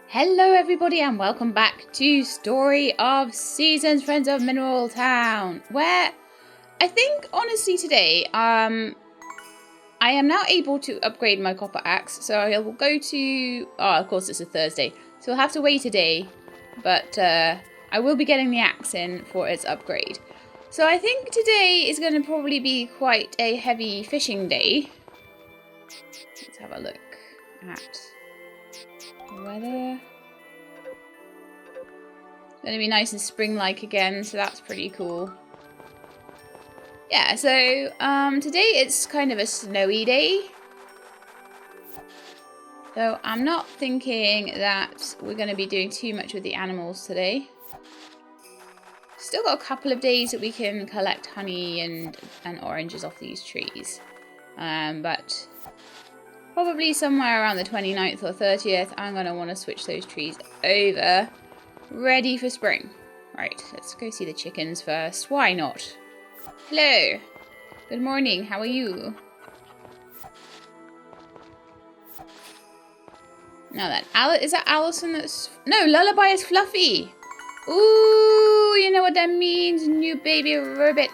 Hello everybody and welcome back to Story of Seasons, Friends of Mineral Town, where I think honestly today I am now able to upgrade my copper axe, so I will go to, of course it's a Thursday, so I'll have to wait a day, but I will be getting the axe in for its upgrade. So I think today is going to probably be quite a heavy fishing day. Let's have a look at the weather. It's going to be nice and spring-like again, so that's pretty cool. Yeah, so today it's kind of a snowy day. So I'm not thinking that we're going to be doing too much with the animals today. Still got a couple of days that we can collect honey and oranges off these trees. But probably somewhere around the 29th or 30th, I'm going to want to switch those trees over. Ready for spring. Right, let's go see the chickens first. Why not? Hello. Good morning. How are you? Now then, is that Allison that's... No, Lullaby is Fluffy. Ooh, you know what that means, new baby rabbit.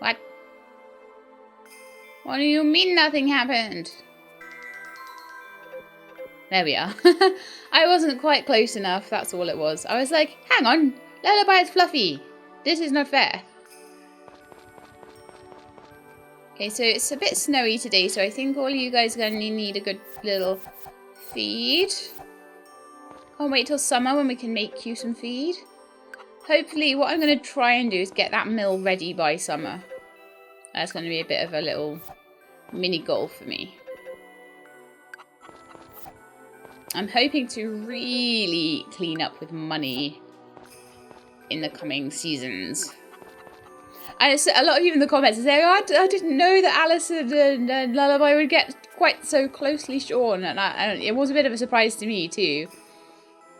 What? What do you mean nothing happened? There we are. I wasn't quite close enough, that's all it was. I was like, hang on, Lullaby is Fluffy. This is not fair. Okay, so it's a bit snowy today, so I think all you guys are going to need a good little feed. Can't wait till summer when we can make you some feed. Hopefully, what I'm going to try and do is get that mill ready by summer. That's going to be a bit of a little mini goal for me. I'm hoping to really clean up with money in the coming seasons. And a lot of you in the comments are saying, oh, I didn't know that Alison and Lullaby would get quite so closely shorn. And it was a bit of a surprise to me too.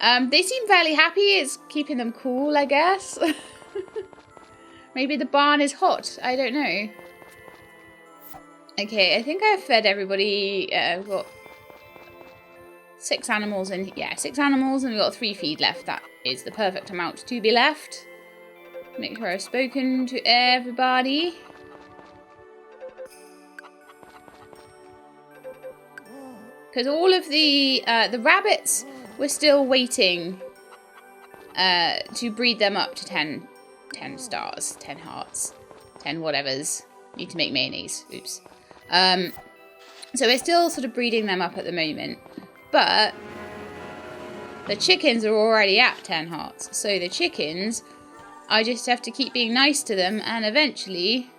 They seem fairly happy. It's keeping them cool, I guess. Maybe the barn is hot. I don't know. Okay, I think I've fed everybody. We've got 6 animals in. Yeah, 6 animals, and we've got 3 feed left. That is the perfect amount to be left. Make sure I've spoken to everybody. Because all of the rabbits, we're still waiting to breed them up to 10 stars, 10 hearts, 10 whatevers. Need to make mayonnaise. Oops. So we're still sort of breeding them up at the moment. But the chickens are already at 10 hearts. So the chickens, I just have to keep being nice to them, and eventually...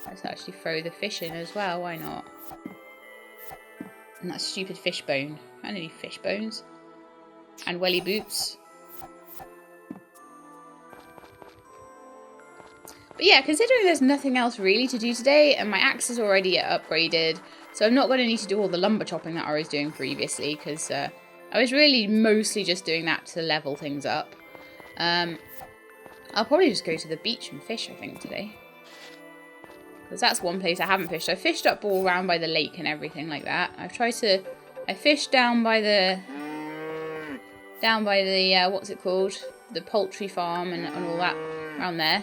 Let's actually throw the fish in as well, why not? And that stupid fish bone. I don't need fish bones. And welly boots. But yeah, considering there's nothing else really to do today, and my axe is already upgraded, so I'm not going to need to do all the lumber chopping that I was doing previously, because I was really mostly just doing that to level things up. I'll probably just go to the beach and fish, I think, today. Because that's one place I haven't fished. I fished up all around by the lake and everything like that. I fished down by the, what's it called? The poultry farm and all that around there.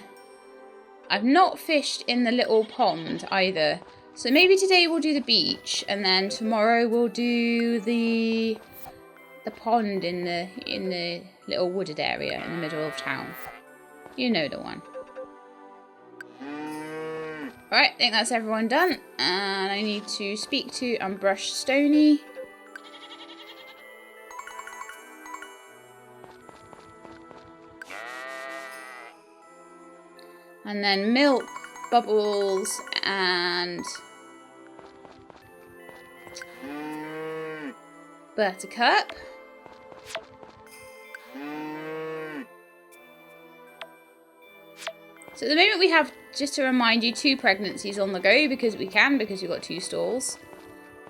I've not fished in the little pond either. So maybe today we'll do the beach, and then tomorrow we'll do the pond in the little wooded area in the middle of town. You know the one. Alright, I think that's everyone done. And I need to speak to and brush Stony. And then Milk, Bubbles, and Buttercup. So at the moment we have, just to remind you, 2 pregnancies on the go because we've got 2 stalls.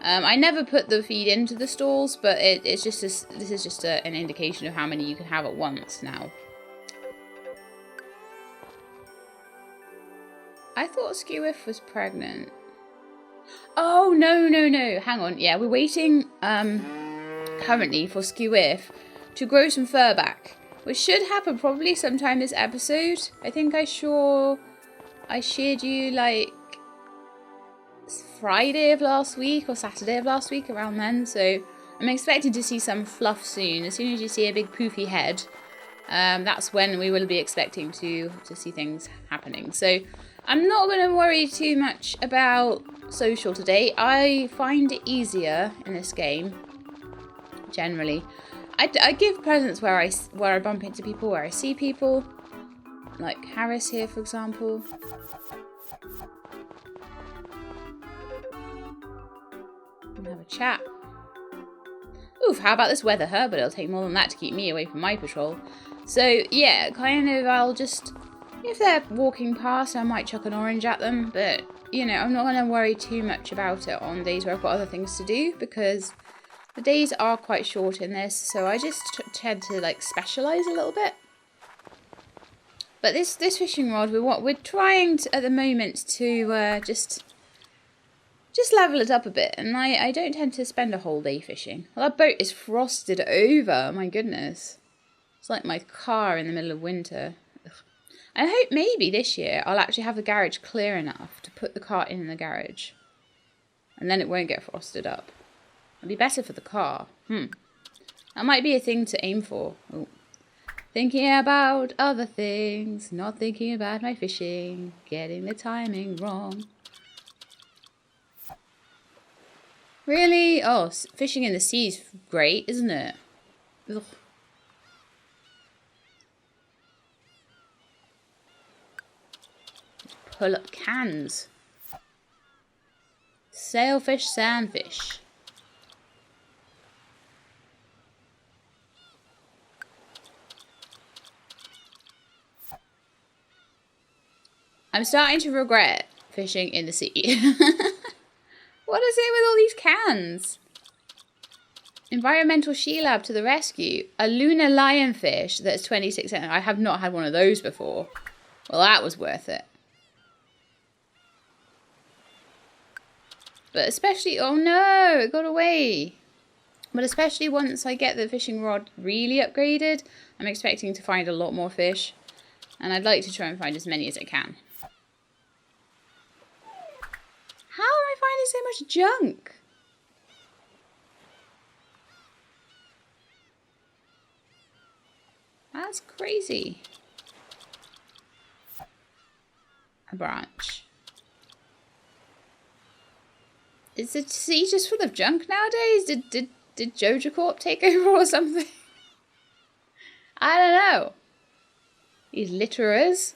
I never put the feed into the stalls, but this is just an indication of how many you can have at once now. I thought Skewiff was pregnant. Oh, no, no, no. Hang on. Yeah, we're waiting currently for Skewiff to grow some fur back, which should happen probably sometime this episode. I think I shared you like Friday of last week or Saturday of last week, around then. So I'm expecting to see some fluff soon. As soon as you see a big poofy head, that's when we will be expecting to see things happening. So I'm not going to worry too much about social today. I find it easier in this game, generally. I give presents where I bump into people, where I see people. Like Harris here, for example. And have a chat. Oof, how about this weather, huh? But it'll take more than that to keep me away from my patrol. So, yeah, kind of, I'll just... If they're walking past, I might chuck an orange at them. But, you know, I'm not going to worry too much about it on days where I've got other things to do. Because the days are quite short in this. So I just tend to, like, specialise a little bit. But this fishing rod, we're trying to, at the moment to just level it up a bit. And I don't tend to spend a whole day fishing. Well, that boat is frosted over. My goodness. It's like my car in the middle of winter. Ugh. I hope maybe this year I'll actually have the garage clear enough to put the car in the garage. And then it won't get frosted up. It'll be better for the car. That might be a thing to aim for. Ooh. Thinking about other things, not thinking about my fishing, getting the timing wrong. Really? Oh, fishing in the sea is great, isn't it? Ugh. Pull up cans. Sailfish, sandfish. I'm starting to regret fishing in the sea. What is it with all these cans? Environmental She-Lab to the rescue. A lunar lionfish that's 26 cents. I have not had one of those before. Well, that was worth it. But especially... Oh no, it got away. But especially once I get the fishing rod really upgraded, I'm expecting to find a lot more fish. And I'd like to try and find as many as I can. How am I finding so much junk? That's crazy. A branch. Is the sea just full of junk nowadays? Did Joja Corp take over or something? I don't know. These litterers.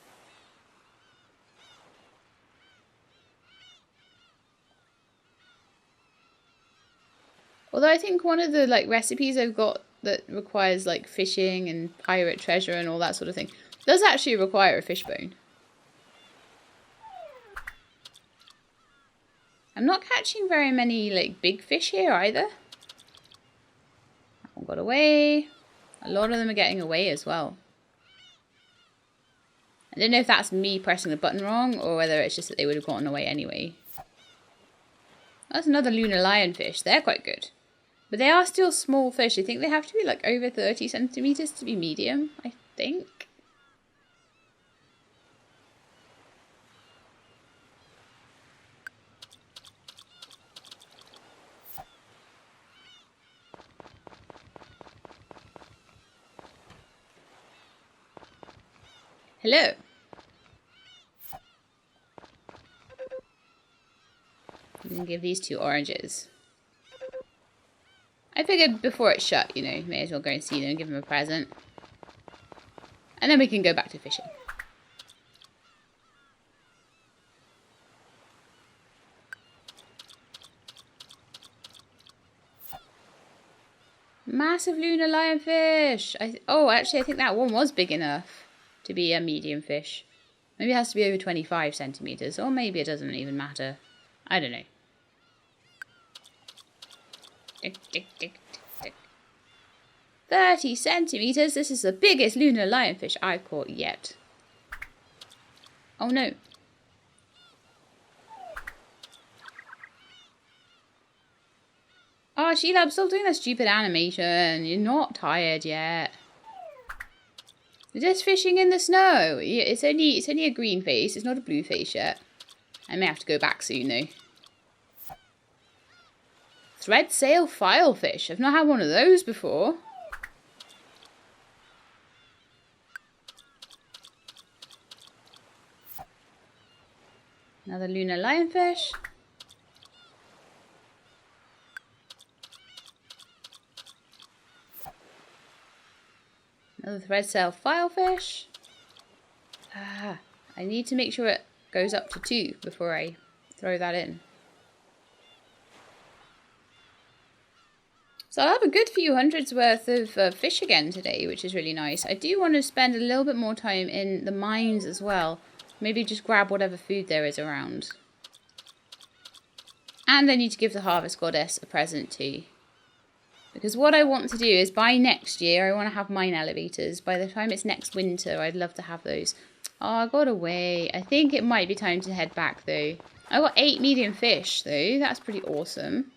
Although I think one of the like recipes I've got that requires like fishing and pirate treasure and all that sort of thing does actually require a fish bone. I'm not catching very many like big fish here either. That one got away. A lot of them are getting away as well. I don't know if that's me pressing the button wrong or whether it's just that they would have gotten away anyway. That's another lunar lionfish. They're quite good. But they are still small fish. I think they have to be like over 30 centimetres to be medium, I think. Hello. I'm going to give these 2 oranges. I figured before it's shut, you know, may as well go and see them and give them a present. And then we can go back to fishing. Massive lunar lionfish! Actually, I think that one was big enough to be a medium fish. Maybe it has to be over 25 centimetres, or maybe it doesn't even matter. I don't know. Tick, tick, tick, tick. 30 centimetres. This is the biggest lunar lionfish I've caught yet. Oh no. Oh, Sheila, stop doing that stupid animation. You're not tired yet. You're just fishing in the snow. It's only a green face. It's not a blue face yet. I may have to go back soon, though. Thread sail filefish. I've not had one of those before. Another lunar lionfish. Another thread sail filefish. Ah, I need to make sure it goes up to 2 before I throw that in. So I'll have a good few hundreds worth of fish again today, which is really nice. I do want to spend a little bit more time in the mines as well. Maybe just grab whatever food there is around. And I need to give the harvest goddess a present too. Because what I want to do is by next year, I want to have mine elevators. By the time it's next winter, I'd love to have those. Oh, I got away. I think it might be time to head back though. I got 8 medium fish though. That's pretty awesome.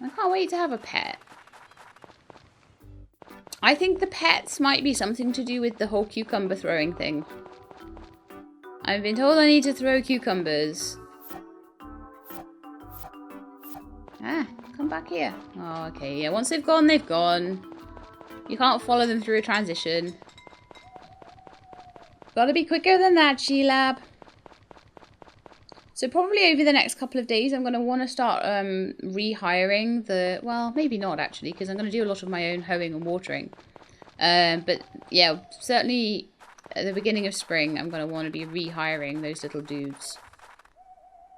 I can't wait to have a pet. I think the pets might be something to do with the whole cucumber throwing thing. I've been told I need to throw cucumbers. Ah, come back here. Oh, okay. Yeah, once they've gone, they've gone. You can't follow them through a transition. Gotta be quicker than that, Sheila. So probably over the next couple of days, I'm going to want to start rehiring the... Well, maybe not actually, because I'm going to do a lot of my own hoeing and watering. But yeah, certainly at the beginning of spring, I'm going to want to be rehiring those little dudes.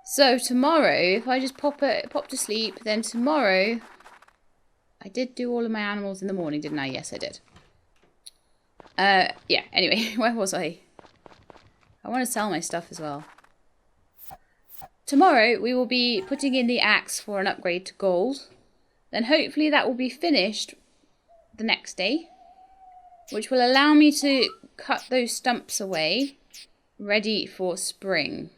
So tomorrow, if I just pop to sleep, then tomorrow... I did do all of my animals in the morning, didn't I? Yes, I did. Yeah, anyway, where was I? I want to sell my stuff as well. Tomorrow, we will be putting in the axe for an upgrade to gold. Then hopefully that will be finished the next day, which will allow me to cut those stumps away, ready for spring.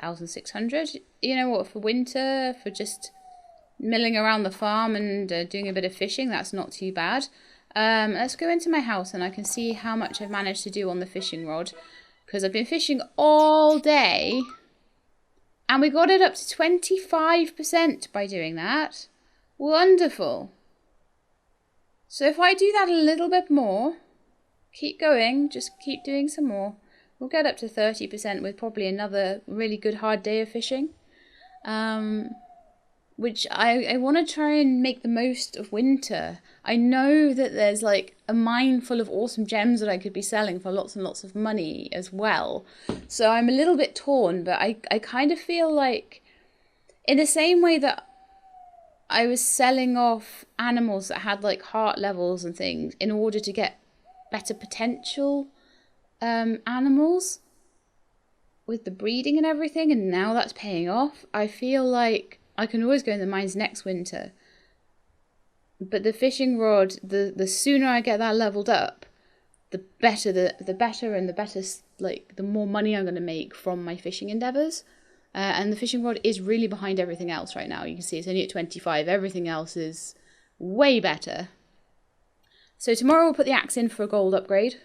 $1,600. You know what, for winter, for just milling around the farm and doing a bit of fishing, that's not too bad. Let's go into my house and I can see how much I've managed to do on the fishing rod. Because I've been fishing all day. And we got it up to 25% by doing that. Wonderful. So if I do that a little bit more, keep going, just keep doing some more, we'll get up to 30% with probably another really good hard day of fishing. Which I want to try and make the most of winter. I know that there's like a mine full of awesome gems that I could be selling for lots and lots of money as well. So I'm a little bit torn, but I kind of feel like in the same way that I was selling off animals that had like heart levels and things in order to get better potential animals with the breeding and everything, and now that's paying off. I feel like I can always go in the mines next winter. But the fishing rod, the sooner I get that leveled up, the better and the better, like, the more money I'm going to make from my fishing endeavours. And the fishing rod is really behind everything else right now. You can see it's only at 25. Everything else is way better. So tomorrow we'll put the axe in for a gold upgrade.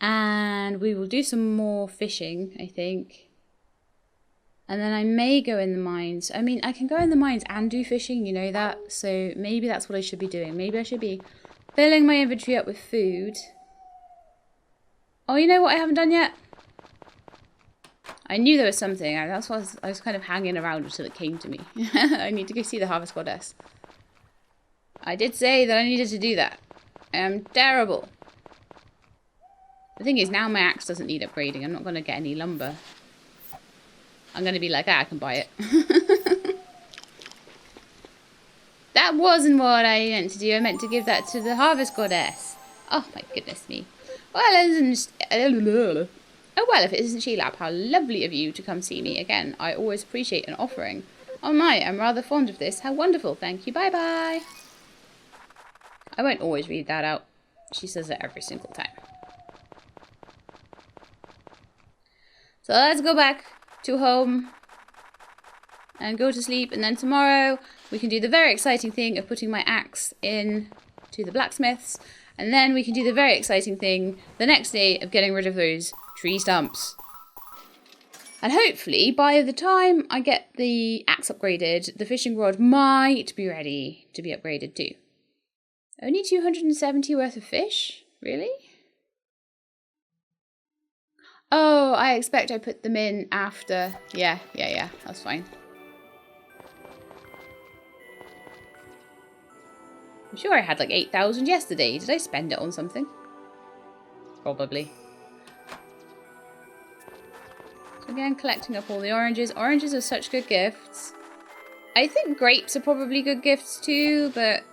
And we will do some more fishing, I think. And then I may go in the mines. I mean, I can go in the mines and do fishing, you know that. So maybe that's what I should be doing. Maybe I should be filling my inventory up with food. Oh, you know what I haven't done yet? I knew there was something. That's why I was kind of hanging around until it came to me. I need to go see the Harvest Goddess. I did say that I needed to do that. I am terrible. The thing is, now my axe doesn't need upgrading. I'm not going to get any lumber. I'm going to be like, I can buy it. That wasn't what I meant to do. I meant to give that to the Harvest Goddess. Oh, my goodness me. Well, if it isn't Sheila, how lovely of you to come see me again. I always appreciate an offering. Oh my, I'm rather fond of this. How wonderful. Thank you. Bye-bye. I won't always read that out. She says it every single time. So let's go back to home and go to sleep. And then tomorrow we can do the very exciting thing of putting my axe in to the blacksmith's. And then we can do the very exciting thing the next day of getting rid of those tree stumps. And hopefully by the time I get the axe upgraded, the fishing rod might be ready to be upgraded too. Only 270 worth of fish? Really? Oh, I expect I put them in after. Yeah, that's fine. I'm sure I had like 8,000 yesterday. Did I spend it on something? Probably. So again, collecting up all the oranges. Oranges are such good gifts. I think grapes are probably good gifts too, but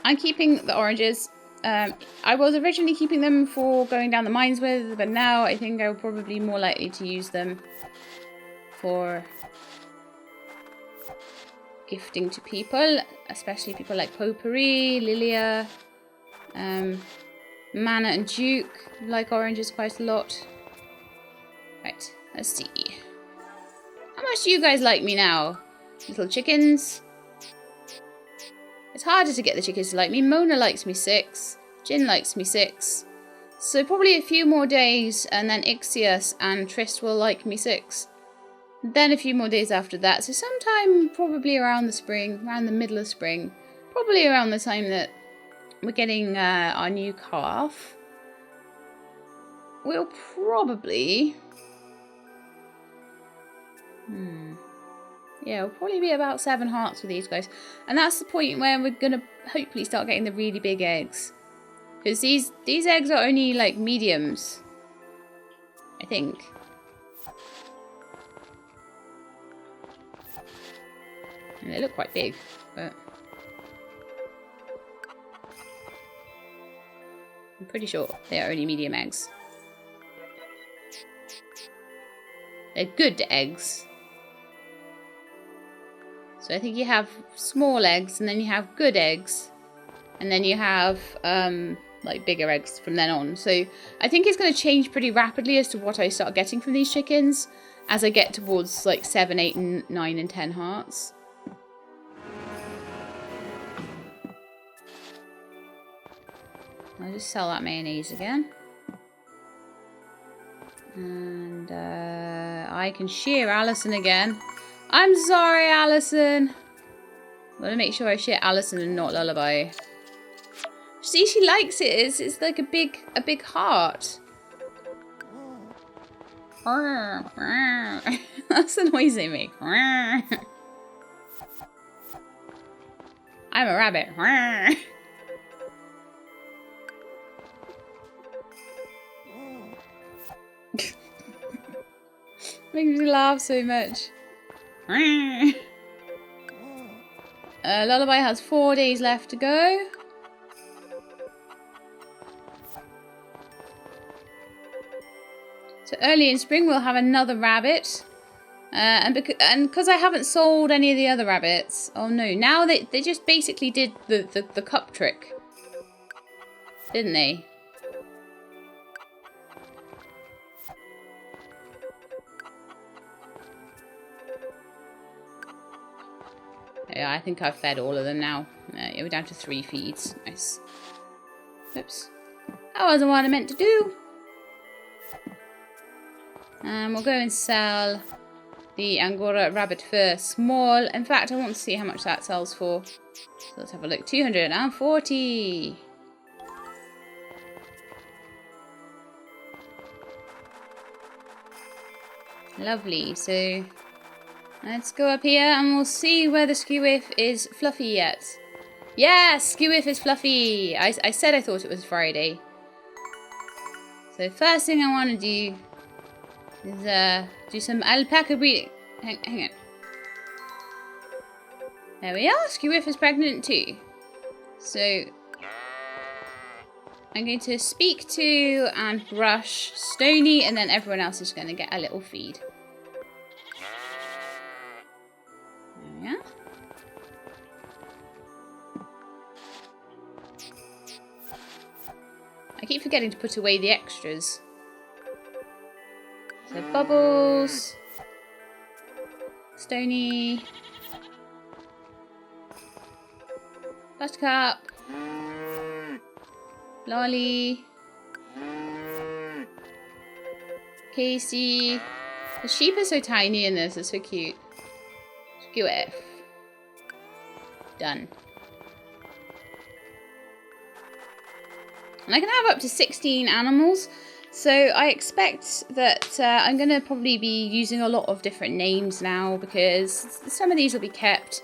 I'm keeping the oranges. I was originally keeping them for going down the mines with, but now I think I'm probably more likely to use them for gifting to people, especially people like Potpourri, Lilia, Mana and Duke like oranges quite a lot. Right, let's see. How much do you guys like me now? Little chickens? It's harder to get the chickens to like me. Mona likes me 6. Jin likes me 6. So probably a few more days and then Ixius and Trist will like me 6. Then a few more days after that. So sometime probably around the spring, around the middle of spring. Probably around the time that we're getting our new calf. We'll probably... Yeah, we'll probably be about 7 hearts with these guys. And that's the point where we're going to hopefully start getting the really big eggs. Because these eggs are only like mediums. I think. And they look quite big, but I'm pretty sure they are only medium eggs. They're good eggs. So I think you have small eggs, and then you have good eggs, and then you have like bigger eggs from then on. So I think it's going to change pretty rapidly as to what I start getting from these chickens as I get towards like 7, 8, and 9, and 10 hearts. I'll just sell that mayonnaise again. And I can shear Alison again. I'm sorry, Alison. I'm gonna make sure I shear Alison and not Lullaby. See, she likes it. It's like a big heart. That's the noise they make. I'm a rabbit. Makes me laugh so much. Lullaby has 4 days left to go. So early in spring we'll have another rabbit. And because I haven't sold any of the other rabbits. Oh no, now they just basically did the cup trick. Didn't they? Yeah, I think I've fed all of them now. Yeah, we're down to 3 feeds. Nice. Oops. That wasn't what I meant to do. We'll go and sell the Angora rabbit fur small. In fact, I want to see how much that sells for. So let's have a look. 240. Lovely. So let's go up here and we'll see whether Skewiff is fluffy yet. Yes, Skewiff is fluffy. I said I thought it was Friday. So first thing I want to do is do some alpaca breeding. Hang on. There we are. Skewiff is pregnant too. So I'm going to speak to and brush Stony, and then everyone else is going to get a little feed. There we are. I keep forgetting to put away the extras. So Bubbles, Stony, Buttercup, Lolly, Casey. The sheep are so tiny in this, it's so cute. QF. Done. And I can have up to 16 animals. So I expect that I'm going to probably be using a lot of different names now because some of these will be kept.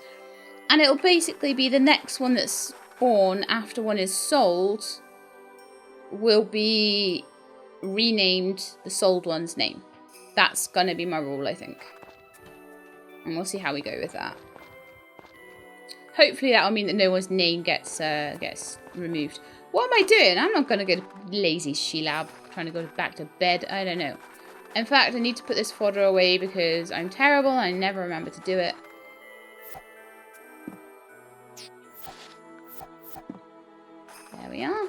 And it'll basically be the next one that's born after one is sold will be renamed the sold one's name. That's going to be my rule, I think. And we'll see how we go with that. Hopefully that will mean that no one's name gets removed. What am I doing? I'm not going to go to lazy she-lab trying to go back to bed. I don't know. In fact, I need to put this fodder away because I'm terrible and I never remember to do it. There we are.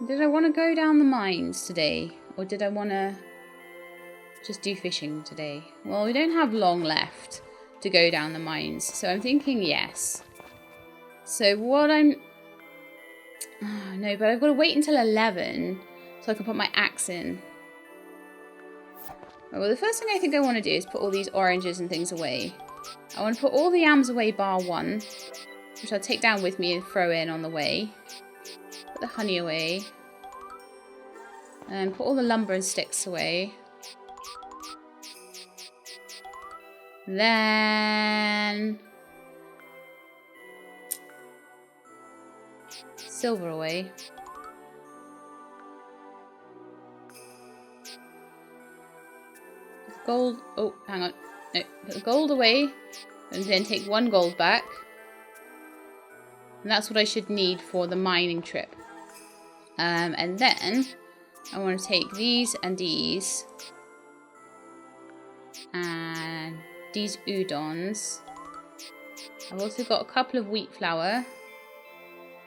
Did I want to go down the mines today? Or did I want to just do fishing today? Well, we don't have long left to go down the mines. So I'm thinking yes. So what I'm... Oh, no, but I've got to wait until 11 so I can put my axe in. Well, the first thing I think I want to do is put all these oranges and things away. I want to put all the yams away bar one, which I'll take down with me and throw in on the way. Put the honey away. And put all the lumber and sticks away. Then... silver away. Gold. Oh, hang on. No, put the gold away. And then take one gold back. And that's what I should need for the mining trip. And then I want to take these and these. And these udons. I've also got a couple of wheat flour.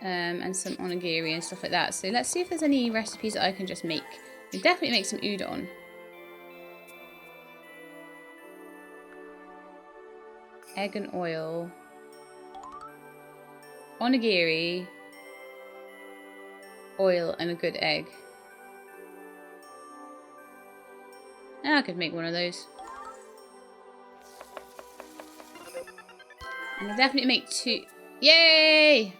And some onigiri and stuff like that. So let's see if there's any recipes that I can just make. I can definitely make some udon. Egg and oil. Onigiri. Oil and a good egg. And I could make one of those. I can definitely make two. Yay!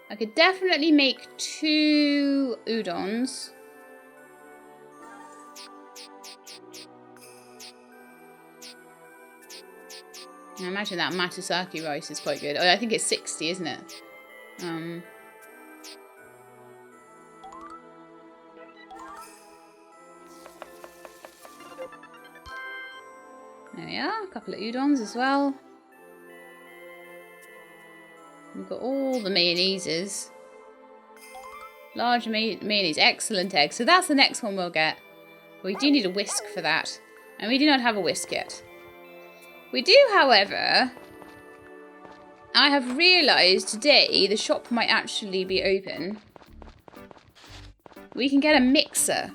I could definitely make 2 udons. I imagine that matusaki rice is quite good. Oh, I think it's 60, isn't it? There we are. A couple of udons as well. We've got all the mayonnaises. Large mayonnaise. Excellent egg. So that's the next one we'll get. We do need a whisk for that. And we do not have a whisk yet. We do, however... I have realised today the shop might actually be open. We can get a mixer.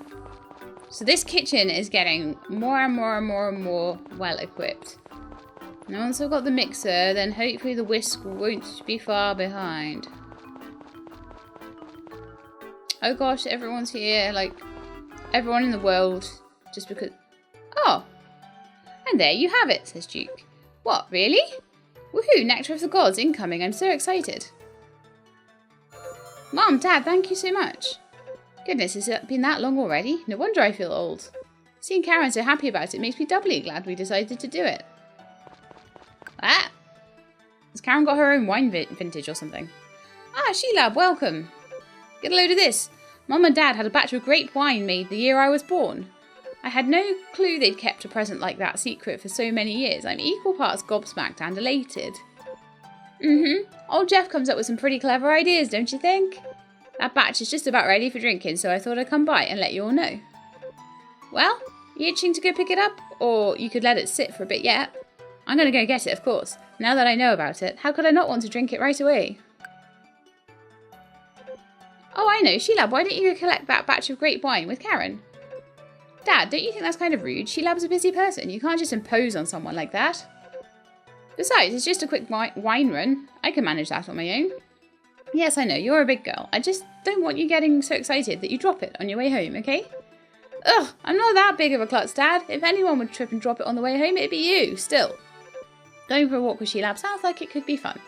So this kitchen is getting more and more and more and more well equipped. And once I've got the mixer, then hopefully the whisk won't be far behind. Oh gosh, everyone's here, like, everyone in the world, just because... Oh! And there you have it, says Duke. What, really? Woohoo, Nectar of the Gods incoming, I'm so excited. Mom, Dad, thank you so much. Goodness, has it been that long already? No wonder I feel old. Seeing Karen so happy about it makes me doubly glad we decided to do it. Ah! Has Karen got her own wine vintage or something? Ah, She-Lab, welcome. Get a load of this. Mum and Dad had a batch of grape wine made the year I was born. I had no clue they'd kept a present like that secret for so many years. I'm equal parts gobsmacked and elated. Old Jeff comes up with some pretty clever ideas, don't you think? That batch is just about ready for drinking, so I thought I'd come by and let you all know. Well, you itching to go pick it up? Or you could let it sit for a bit yet. I'm going to go get it, of course. Now that I know about it, how could I not want to drink it right away? Oh, I know. Sheelab, why don't you go collect that batch of grape wine with Karen? Dad, don't you think that's kind of rude? Sheelab's a busy person. You can't just impose on someone like that. Besides, it's just a quick wine run. I can manage that on my own. Yes, I know. You're a big girl. I just don't want you getting so excited that you drop it on your way home, okay? Ugh, I'm not that big of a klutz, Dad. If anyone would trip and drop it on the way home, it'd be you, still. Going for a walk with Sheelab sounds like it could be fun.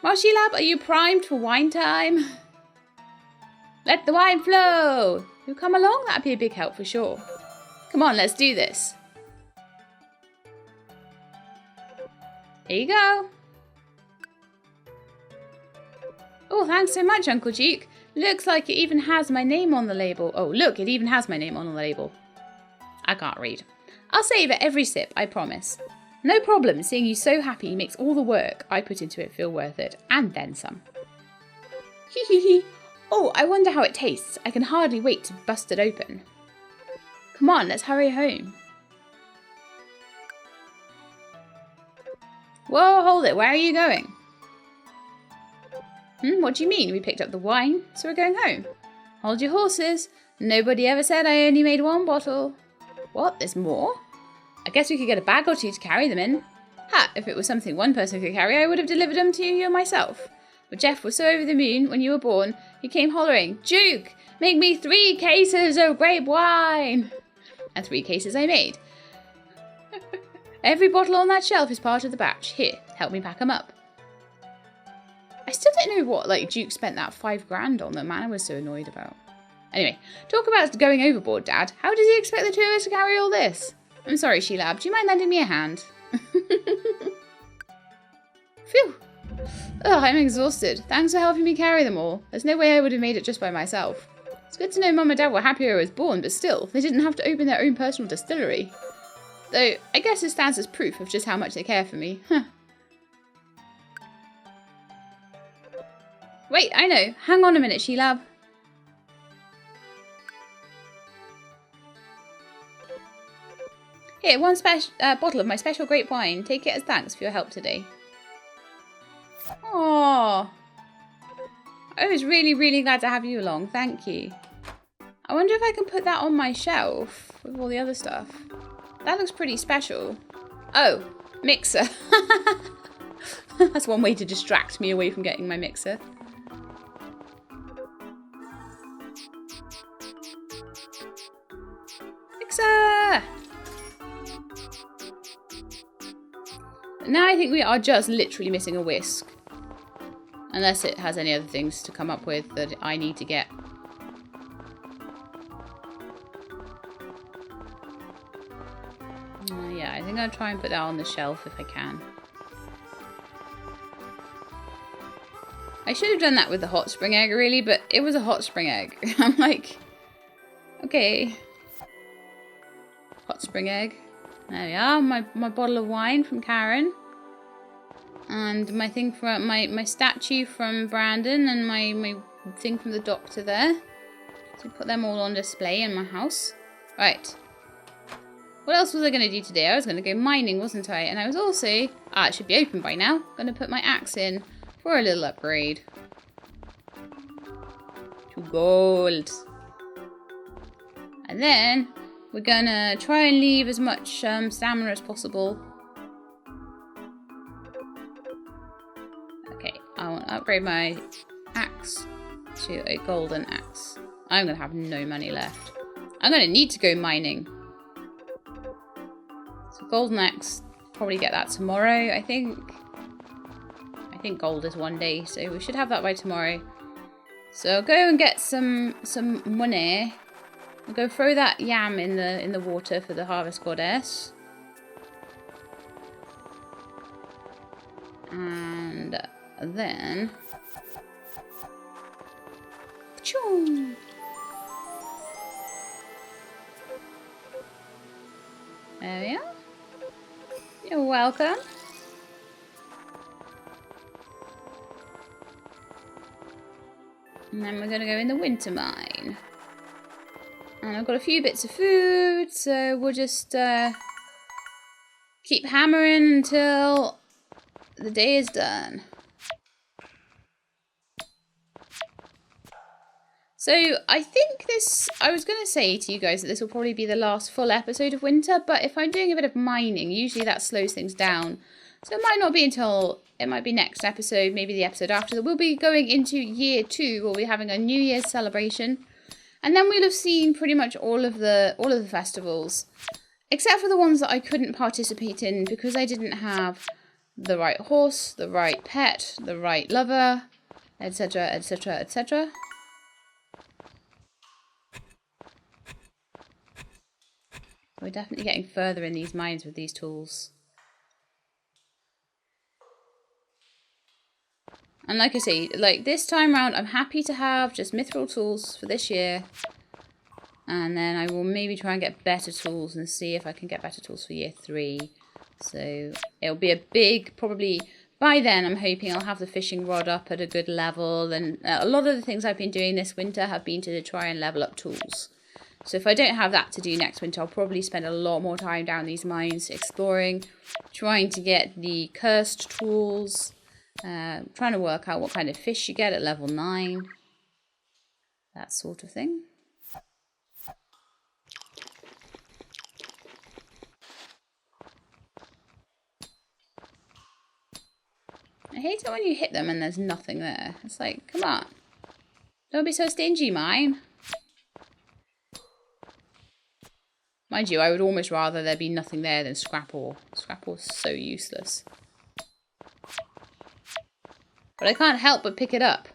Well, Sheelab, are you primed for wine time? Let the wine flow! You come along? That'd be a big help for sure. Come on, let's do this. Here you go. Oh, thanks so much, Uncle Duke. Looks like it even has my name on the label. Oh, look, it even has my name on the label. I can't read. I'll savour every sip, I promise. No problem, seeing you so happy makes all the work I put into it feel worth it, and then some. Hee hee hee. Oh, I wonder how it tastes. I can hardly wait to bust it open. Come on, let's hurry home. Whoa, hold it. Where are you going? What do you mean? We picked up the wine, so we're going home. Hold your horses. Nobody ever said I only made one bottle. What? There's more? I guess we could get a bag or two to carry them in. Ha! If it was something one person could carry, I would have delivered them to you myself. But Jeff was so over the moon when you were born, he came hollering, Duke, make me 3 cases of grape wine! And 3 cases I made. Every bottle on that shelf is part of the batch. Here, help me pack them up. I still don't know what, Duke spent that 5 grand on that Manna was so annoyed about. Anyway, talk about going overboard, Dad. How does he expect the 2 of us to carry all this? I'm sorry, Sheelab. Do you mind lending me a hand? Phew. Ugh, I'm exhausted. Thanks for helping me carry them all. There's no way I would have made it just by myself. It's good to know Mum and Dad were happier I was born, but still, they didn't have to open their own personal distillery. Though, I guess it stands as proof of just how much they care for me. Huh. Wait, I know. Hang on a minute, Sheelab. Here, one bottle of my special grape wine. Take it as thanks for your help today. Aww. I was really, really glad to have you along. Thank you. I wonder if I can put that on my shelf with all the other stuff. That looks pretty special. Oh, mixer. That's one way to distract me away from getting my mixer. Mixer! Now I think we are just literally missing a whisk. Unless it has any other things to come up with that I need to get. Yeah, I think I'll try and put that on the shelf if I can. I should have done that with the hot spring egg, really, but it was a hot spring egg. I'm like, okay. Hot spring egg. There we are, my bottle of wine from Karen. And my thing from my statue from Brandon and my thing from the doctor there. So put them all on display in my house. Right. What else was I going to do today? I was going to go mining, wasn't I? And I was also, it should be open by now, going to put my axe in for a little upgrade. To gold. And then we're going to try and leave as much stamina as possible. Okay, I want to upgrade my axe to a golden axe. I'm going to have no money left. I'm going to need to go mining. So golden axe, probably get that tomorrow, I think. I think gold is one day, so we should have that by tomorrow. So I'll go and get some money. I'll go throw that yam in the water for the harvest goddess. And then Choo! There we are. You're welcome. And then we're going to go in the winter mine. And I've got a few bits of food, so we'll just keep hammering until the day is done. So I think I was going to say to you guys that this will probably be the last full episode of winter, but if I'm doing a bit of mining, usually that slows things down. So it might not be until, it might be next episode, maybe the episode after, that we'll be going into year 2, we'll be having a New Year's celebration. And then we'll have seen pretty much all of the festivals, except for the ones that I couldn't participate in because I didn't have the right horse, the right pet, the right lover, etc, etc, etc. We're definitely getting further in these mines with these tools. And like I say, like this time round, I'm happy to have just mithril tools for this year. And then I will maybe try and get better tools and see if I can get better tools for year 3. So it'll be a big, probably by then I'm hoping I'll have the fishing rod up at a good level. And a lot of the things I've been doing this winter have been to try and level up tools. So if I don't have that to do next winter, I'll probably spend a lot more time down these mines exploring, trying to get the cursed tools. Trying to work out what kind of fish you get at level 9. That sort of thing. I hate it when you hit them and there's nothing there. It's like, come on. Don't be so stingy, mine. Mind you, I would almost rather there be nothing there than scrap ore. Scrap ore is so useless. But I can't help but pick it up.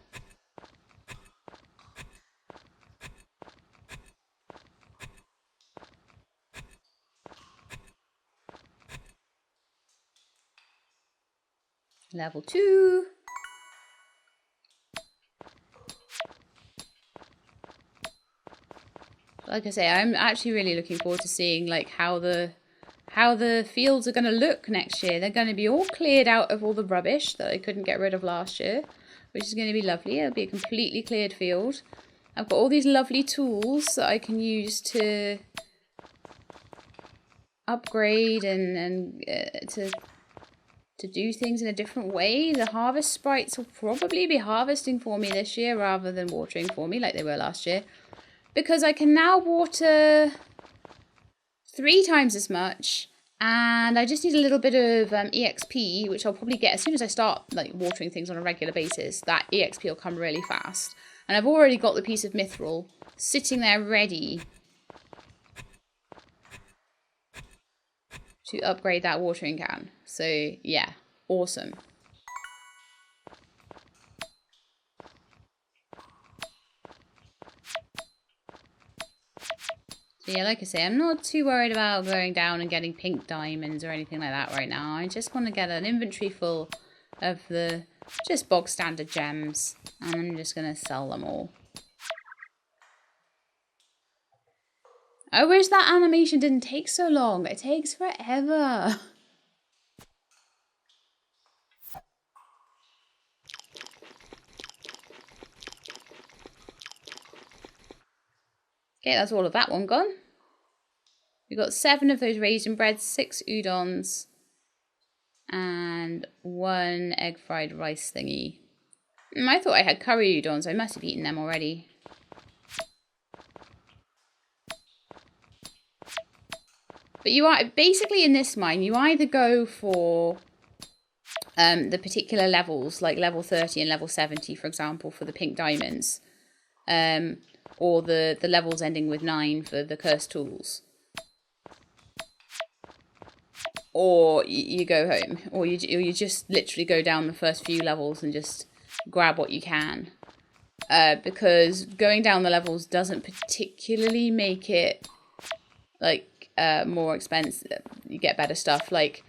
Level 2. Like I say, I'm actually really looking forward to seeing like how the fields are going to look next year. They're going to be all cleared out of all the rubbish that I couldn't get rid of last year, which is going to be lovely. It'll be a completely cleared field. I've got all these lovely tools that I can use to upgrade and to do things in a different way. The harvest sprites will probably be harvesting for me this year rather than watering for me like they were last year, because I can now water 3 times as much, and I just need a little bit of EXP, which I'll probably get as soon as I start like watering things on a regular basis. That EXP will come really fast, and I've already got the piece of mithril sitting there ready to upgrade that watering can. So yeah, awesome. Yeah, like I say, I'm not too worried about going down and getting pink diamonds or anything like that right now. I just want to get an inventory full of the just bog standard gems, and I'm just going to sell them all. I wish that animation didn't take so long. It takes forever. Okay, that's all of that one gone. We've got 7 of those raisin breads, 6 udons, and 1 egg fried rice thingy. I thought I had curry udons. I must have eaten them already. But you are basically in this mine, you either go for the particular levels, like level 30 and level 70, for example, for the pink diamonds, or the levels ending with 9 for the cursed tools. Or you go home, or you just literally go down the first few levels and just grab what you can. Because going down the levels doesn't particularly make it like more expensive. You get better stuff. Like,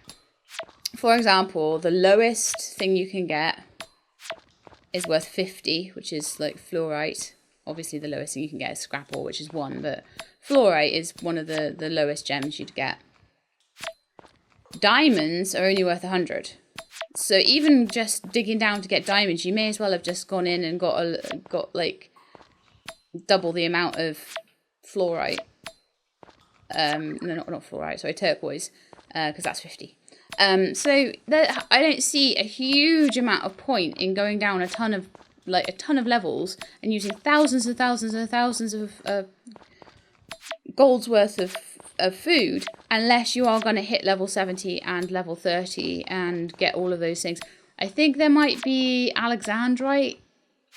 for example, the lowest thing you can get is worth 50, which is like fluorite. Obviously, the lowest thing you can get is scrap ore, which is 1, but fluorite is one of the lowest gems you'd get. Diamonds are only worth 100. So even just digging down to get diamonds, you may as well have just gone in and got like double the amount of fluorite. No, not fluorite, sorry, turquoise, because that's 50. So I don't see a huge amount of point in going down a ton of like a ton of levels and using thousands and thousands and thousands of gold's worth of food unless you are going to hit level 70 and level 30 and get all of those things. I think there might be Alexandrite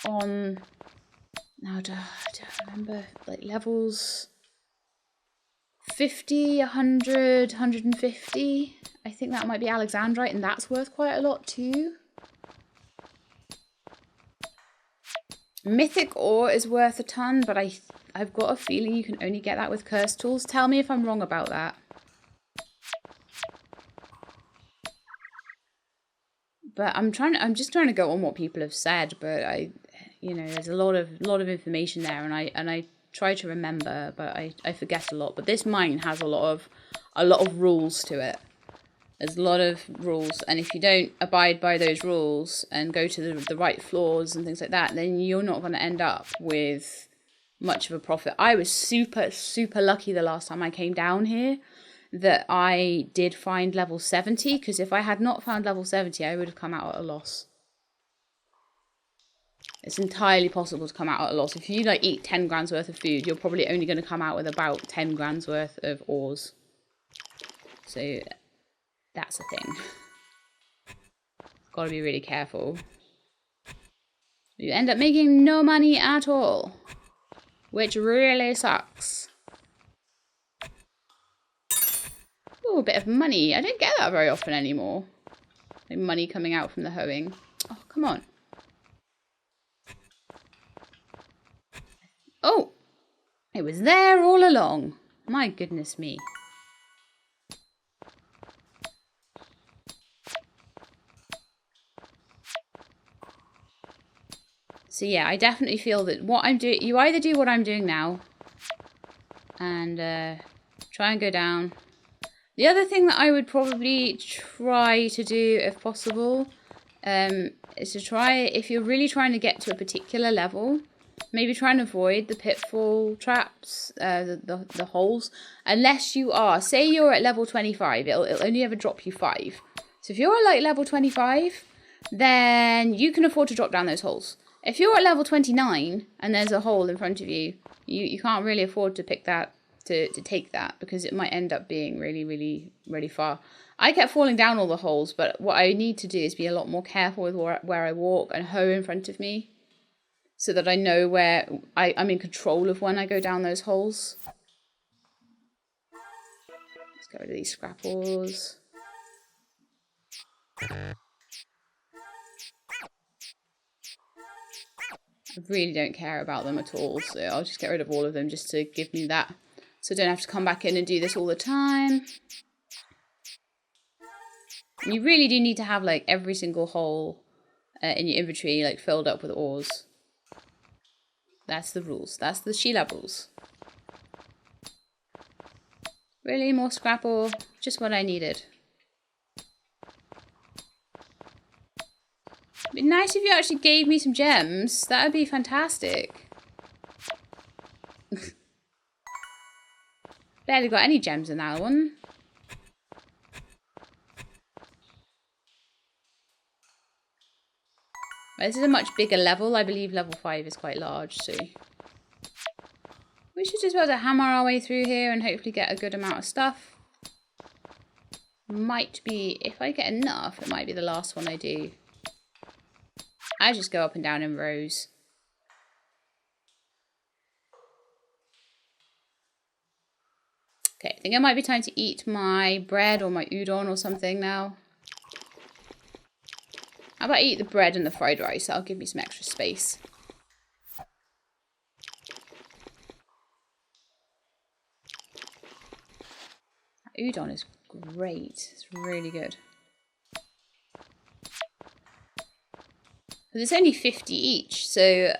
on, now do I remember, like levels 50, 100, 150. I think that might be Alexandrite, and that's worth quite a lot too. Mythic ore is worth a ton, but I've got a feeling you can only get that with cursed tools. Tell me if I'm wrong about that. But I'm just trying to go on what people have said, but there's a lot of information there, and I try to remember, but I forget a lot. But this mine has a lot of rules to it. There's a lot of rules, and if you don't abide by those rules and go to the right floors and things like that, then you're not going to end up with much of a profit. I was super, super lucky the last time I came down here that I did find level 70, because if I had not found level 70, I would have come out at a loss. It's entirely possible to come out at a loss. If you like eat 10 grand's worth of food, you're probably only going to come out with about 10 grand's worth of ores. So that's a thing. Got to be really careful. You end up making no money at all, which really sucks. Oh, a bit of money. I don't get that very often anymore. Like money coming out from the hoeing. Oh, come on. Oh, it was there all along. My goodness me. So yeah, I definitely feel that what I'm doing, you either do what I'm doing now and try and go down. The other thing that I would probably try to do, if possible, is to try, if you're really trying to get to a particular level, maybe try and avoid the pitfall traps, the holes, unless you are, say you're at level 25, it'll only ever drop you 5. So if you're at like level 25, then you can afford to drop down those holes. If you're at level 29 and there's a hole in front of you, you can't really afford to pick that, to take that, because it might end up being really, really, really far. I kept falling down all the holes, but what I need to do is be a lot more careful with where I walk and hoe in front of me, so that I know where I'm in control of when I go down those holes. Let's get rid of these scrap ores. I really don't care about them at all, so I'll just get rid of all of them just to give me that, so I don't have to come back in and do this all the time. And you really do need to have like every single hole in your inventory like filled up with ores. That's the rules. That's the Sheila rules. Really, more scrap ore? Just what I needed. It'd be nice if you actually gave me some gems. That would be fantastic. Barely got any gems in that one. This is a much bigger level. I believe level 5 is quite large, so we should just be able to hammer our way through here and hopefully get a good amount of stuff. Might be, if I get enough, it might be the last one I do. I just go up and down in rows. Okay, I think it might be time to eat my bread or my udon or something now. How about I eat the bread and the fried rice? That'll give me some extra space. That udon is great. It's really good. But it's only 50 each, so,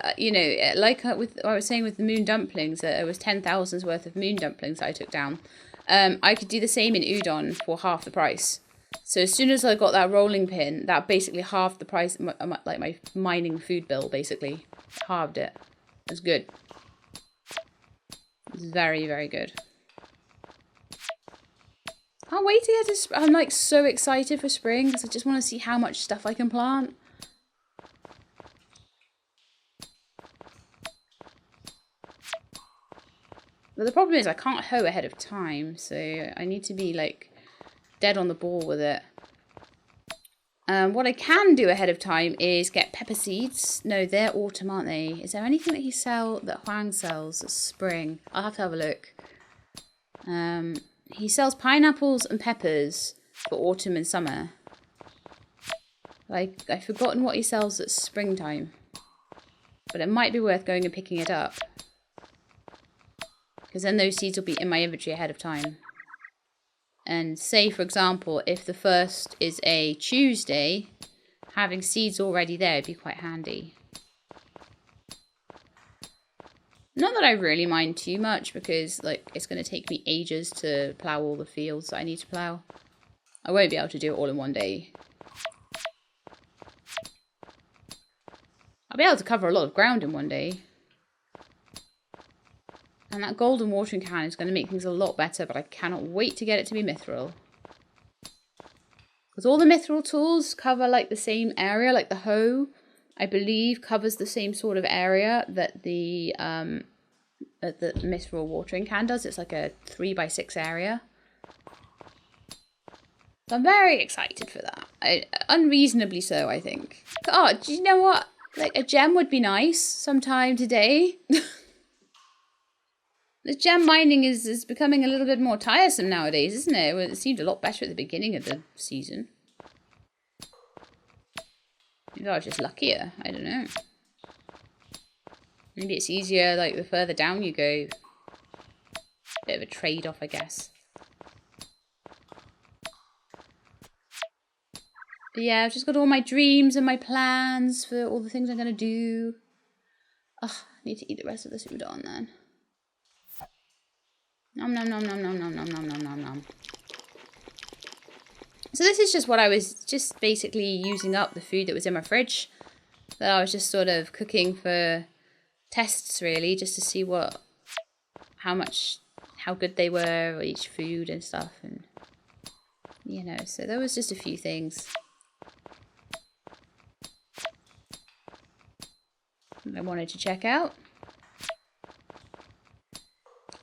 like with what I was saying with the moon dumplings, it was 10,000's worth of moon dumplings that I took down. I could do the same in udon for half the price. So as soon as I got that rolling pin, that basically halved the price, like my mining food bill, basically. Halved it. It was good. It was very, very good. Can't wait to get to spring. I'm like so excited for spring because I just want to see how much stuff I can plant. But the problem is I can't hoe ahead of time, so I need to be like dead on the ball with it. What I can do ahead of time is get pepper seeds. No, they're autumn, aren't they? Is there anything that Huang sells that's spring? I'll have to have a look. He sells pineapples and peppers for autumn and summer. Like, I've forgotten what he sells at springtime. But it might be worth going and picking it up. Because then those seeds will be in my inventory ahead of time. And say, for example, if the first is a Tuesday, having seeds already there would be quite handy. Not that I really mind too much, because like it's going to take me ages to plough all the fields that I need to plough. I won't be able to do it all in one day. I'll be able to cover a lot of ground in one day. And that golden watering can is going to make things a lot better, but I cannot wait to get it to be mithril. Because all the mithril tools cover like the same area, like the hoe, I believe, covers the same sort of area that the mithril watering can does. It's like a 3x6 area. So I'm very excited for that. Unreasonably so, I think. Oh, do you know what? Like a gem would be nice sometime today. The gem mining is becoming a little bit more tiresome nowadays, isn't it? Well, it seemed a lot better at the beginning of the season. Maybe I was just luckier. I don't know. Maybe it's easier, like, the further down you go. Bit of a trade-off, I guess. But yeah, I've just got all my dreams and my plans for all the things I'm going to do. Ugh, I need to eat the rest of this udon then. Nom nom nom nom nom nom nom nom nom nom nom. So this is just what I was just basically using up the food that was in my fridge. That I was just sort of cooking for tests really, just to see how good they were, each food and stuff, and you know, so there was just a few things I wanted to check out.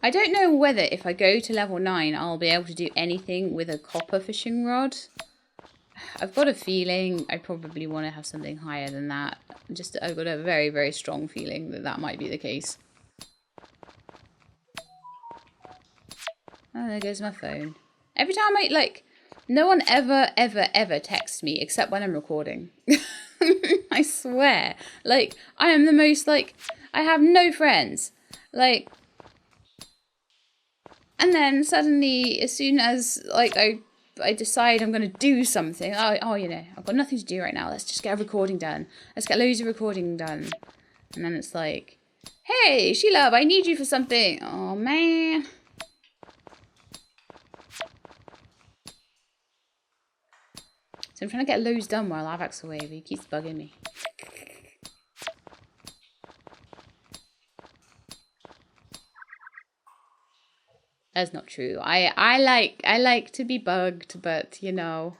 I don't know whether if I go to level 9 I'll be able to do anything with a copper fishing rod. I've got a feeling I probably want to have something higher than that. I've got a very, very strong feeling that that might be the case. Oh, there goes my phone. Every time no one ever texts me except when I'm recording. I swear. Like, I am the most, I have no friends. Like, and then suddenly, as soon as, I decide I'm going to do something, oh, you know, I've got nothing to do right now. Let's just get a recording done. Let's get loads of recording done. And then it's like, hey, Sheila, I need you for something. Oh, man. So I'm trying to get loads done while Avak's away, but he keeps bugging me. That's not true. I like to be bugged, but you know.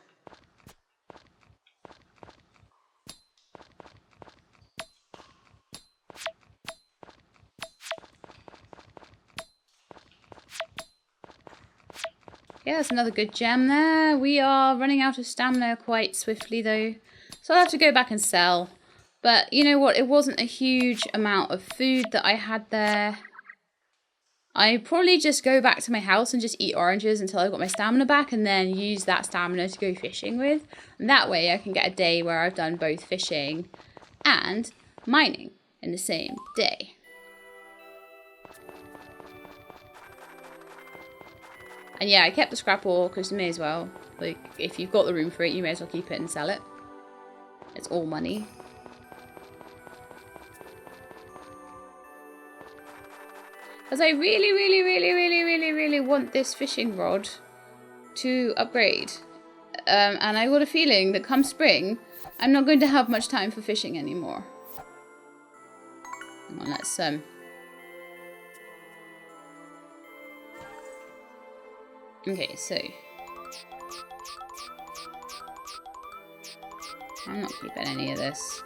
Yeah, that's another good gem there. We are running out of stamina quite swiftly though. So I'll have to go back and sell. But you know what? It wasn't a huge amount of food that I had there. I probably just go back to my house and just eat oranges until I got my stamina back, and then use that stamina to go fishing with. And that way I can get a day where I've done both fishing and mining in the same day. And yeah, I kept the scrap ore because you may as well. Like, if you've got the room for it, you may as well keep it and sell it. It's all money. Because I really want this fishing rod to upgrade. And I got a feeling that come spring, I'm not going to have much time for fishing anymore. Hang on, let's okay, so I'm not keeping any of this.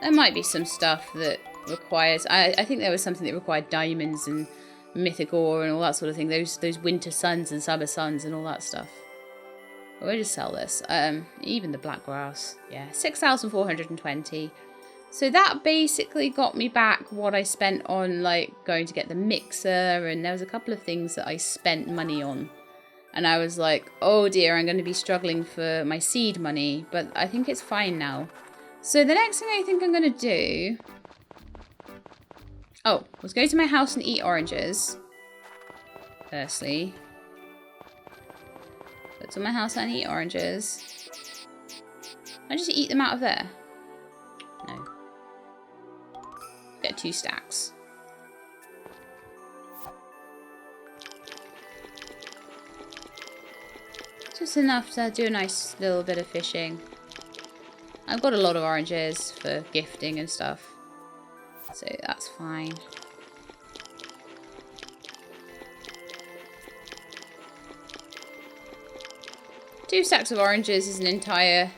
There might be some stuff that requires, I think there was something that required diamonds and mythical and all that sort of thing. Those winter suns and summer suns and all that stuff. But we'll just sell this. Even the black grass. Yeah, 6,420. So that basically got me back what I spent on, like, going to get the mixer, and there was a couple of things that I spent money on. And I was like, oh dear, I'm going to be struggling for my seed money, but I think it's fine now. So the next thing I think I'm going to do... Oh, let's go to my house and eat oranges. Firstly. Go to my house and eat oranges. I just eat them out of there. No. Get 2 stacks. Just enough to do a nice little bit of fishing. I've got a lot of oranges for gifting and stuff. So that's fine. Two stacks of oranges is an entire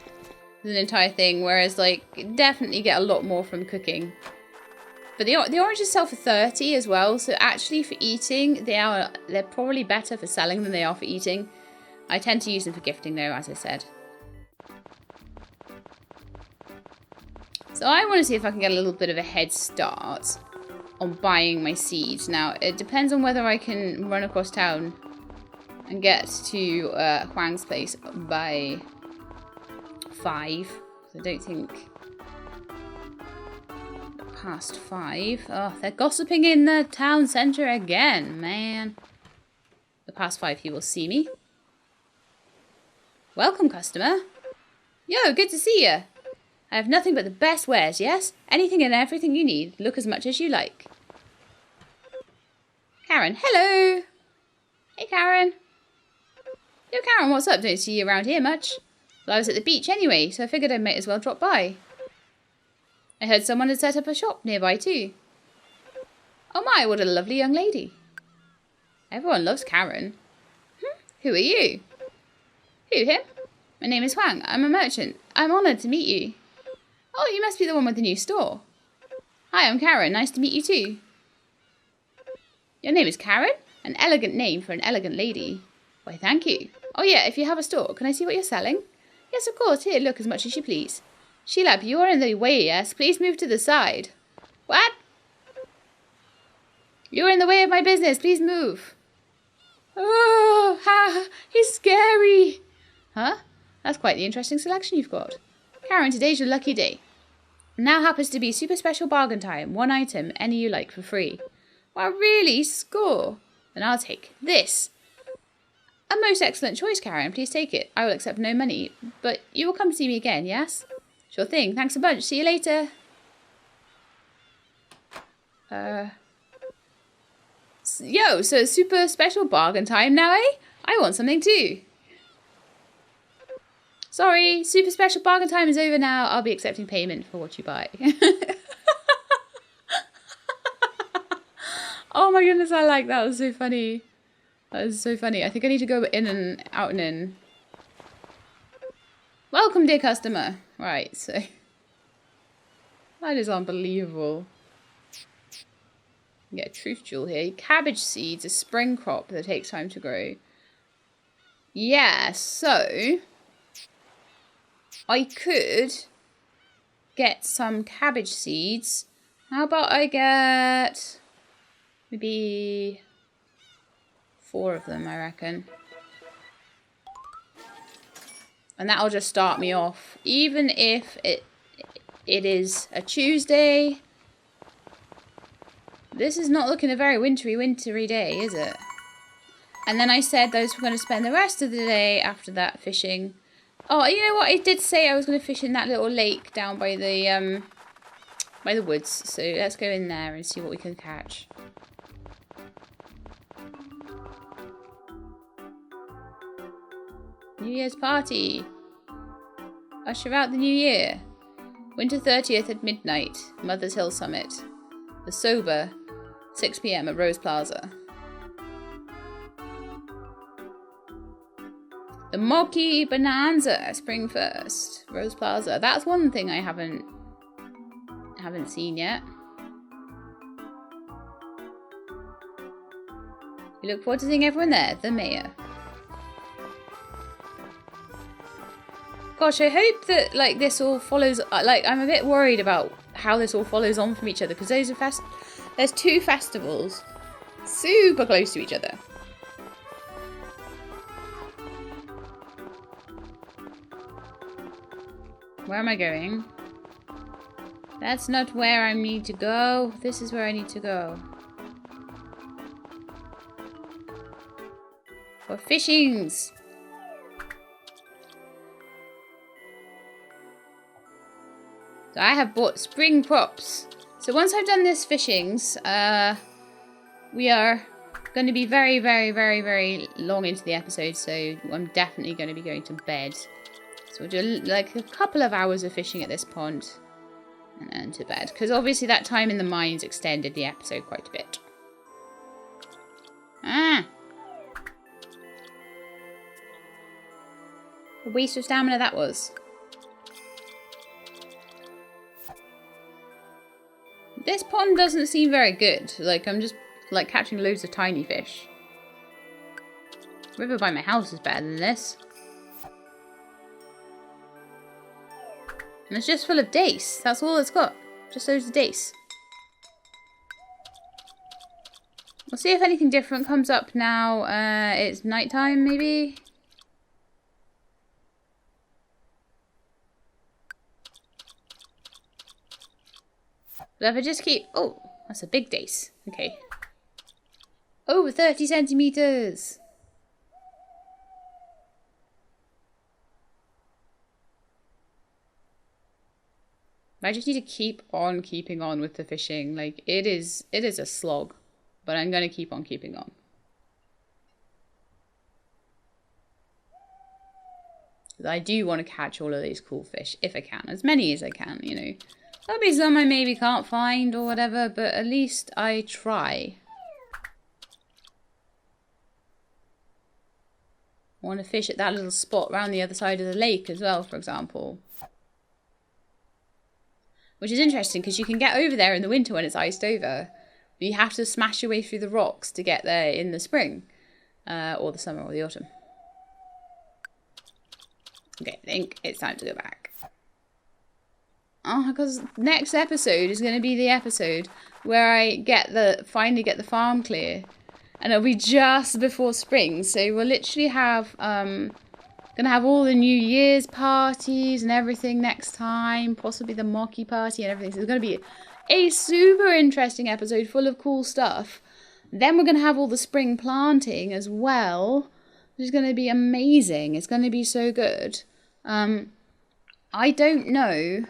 thing, whereas like definitely get a lot more from cooking. But the oranges sell for 30 as well, so actually for eating they're probably better for selling than they are for eating. I tend to use them for gifting though, as I said. So I want to see if I can get a little bit of a head start on buying my seeds. Now, it depends on whether I can run across town and get to Huang's place by 5. I don't think past 5. Oh, they're gossiping in the town centre again, man. The past 5 he will see me. Welcome, customer. Yo, good to see you. I have nothing but the best wares, yes? Anything and everything you need. Look as much as you like. Karen, hello. Hey, Karen. Yo, Karen, what's up? Don't see you around here much. Well, I was at the beach anyway, so I figured I might as well drop by. I heard someone had set up a shop nearby too. Oh my, what a lovely young lady. Everyone loves Karen. Who are you? Who, him? My name is Huang. I'm a merchant. I'm honoured to meet you. Oh, you must be the one with the new store. Hi, I'm Karen. Nice to meet you too. Your name is Karen? An elegant name for an elegant lady. Why, thank you. Oh yeah, if you have a store, can I see what you're selling? Yes, of course. Here, look as much as you please. Sheila, you are in the way, yes? Please move to the side. What? You're in the way of my business. Please move. Oh, ha, he's scary. Huh? That's quite the interesting selection you've got. Karen, today's your lucky day. Now happens to be super special bargain time. 1 item, any you like, for free. Wow, really? Score? Then I'll take this. A most excellent choice, Karen. Please take it. I will accept no money, but you will come see me again, yes? Sure thing. Thanks a bunch. See you later. Yo, so super special bargain time now, eh? I want something too. Sorry, super special bargain time is over now. I'll be accepting payment for what you buy. Oh my goodness, I like that. That was so funny. That was so funny. I think I need to go in and out and in. Welcome, dear customer. Right, so. That is unbelievable. Get a truth jewel here. Cabbage seeds, a spring crop that takes time to grow. Yeah, so I could get some cabbage seeds. How about I get maybe 4 of them, I reckon. And that'll just start me off. Even if it is a Tuesday. This is not looking a very wintry day, is it? And then I said those were going to spend the rest of the day after that fishing. Oh, you know what? I did say I was going to fish in that little lake down by the woods. So let's go in there and see what we can catch. New Year's party. Usher out the new year. Winter 30th at midnight. Mother's Hill Summit. The Sober. 6 p.m. at Rose Plaza. The Mocky Bonanza, Spring 1st, Rose Plaza. That's one thing I haven't seen yet. We look forward to seeing everyone there. The mayor. Gosh, I hope that, like, this all follows... Like, I'm a bit worried about how this all follows on from each other. Because there's 2 festivals super close to each other. Where am I going? That's not where I need to go. This is where I need to go. For fishings. So I have bought spring crops. So once I've done this fishings, we are going to be very, very, very, very long into the episode. So I'm definitely going to be going to bed. So we'll do like a couple of hours of fishing at this pond and then to bed. Because obviously that time in the mines extended the episode quite a bit. Ah! A waste of stamina that was. This pond doesn't seem very good. Like, I'm just like catching loads of tiny fish. The river by my house is better than this. And it's just full of dace. That's all it's got. Just loads of dace. We'll see if anything different comes up now. It's nighttime, maybe? But if I just keep... Oh, that's a big dace. Okay. Over 30 centimeters. I just need to keep on keeping on with the fishing. Like, it is a slog. But I'm going to keep on keeping on. I do want to catch all of these cool fish, if I can. As many as I can, you know. There'll be some I maybe can't find or whatever, but at least I try. I want to fish at that little spot around the other side of the lake as well, for example. Which is interesting because you can get over there in the winter when it's iced over. But you have to smash your way through the rocks to get there in the spring. Or the summer or the autumn. Okay, I think it's time to go back. Oh, because next episode is going to be the episode where I finally get the farm clear. And it'll be just before spring. So we'll literally have... Gonna have all the New Year's parties and everything next time. Possibly the Mocky party and everything. So it's gonna be a super interesting episode full of cool stuff. Then we're gonna have all the spring planting as well. Which is gonna be amazing. It's gonna be so good. I don't know.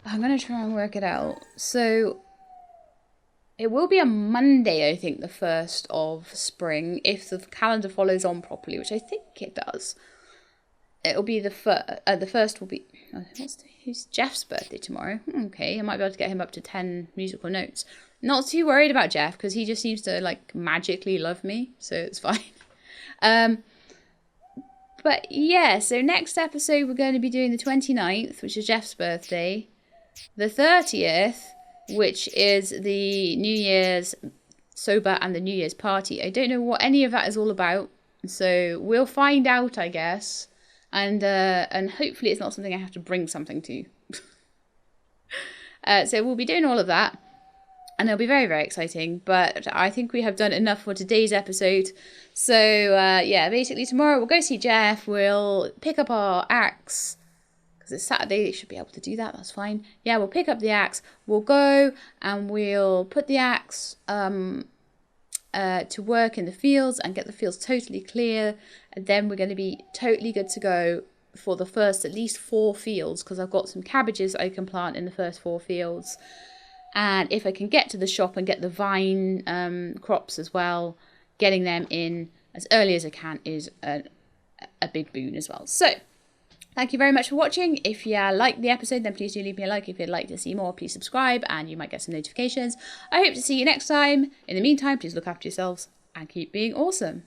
I'm gonna try and work it out. So it will be a Monday, I think, the 1st of spring, if the calendar follows on properly, which I think it does. It'll be the first will be... Who's Jeff's birthday tomorrow? Okay, I might be able to get him up to 10 musical notes. Not too worried about Jeff, because he just seems to, like, magically love me, so it's fine. But, yeah, so next episode we're going to be doing the 29th, which is Jeff's birthday. The 30th... which is the New Year's sober and the New Year's party. I don't know what any of that is all about. So we'll find out, I guess. And hopefully it's not something I have to bring something to. So we'll be doing all of that. And it'll be very, very exciting. But I think we have done enough for today's episode. So, yeah, basically tomorrow we'll go see Jeff. We'll pick up our axe. It's Saturday, they should be able to do that, that's fine. Yeah, we'll pick up the axe, we'll go and we'll put the axe to work in the fields and get the fields totally clear. And then we're going to be totally good to go for the first at least 4 fields, because I've got some cabbages I can plant in the first 4 fields. And if I can get to the shop and get the vine crops as well, getting them in as early as I can is a big boon as well. So, thank you very much for watching. If you liked the episode, then please do leave me a like. If you'd like to see more, please subscribe and you might get some notifications. I hope to see you next time. In the meantime, please look after yourselves and keep being awesome.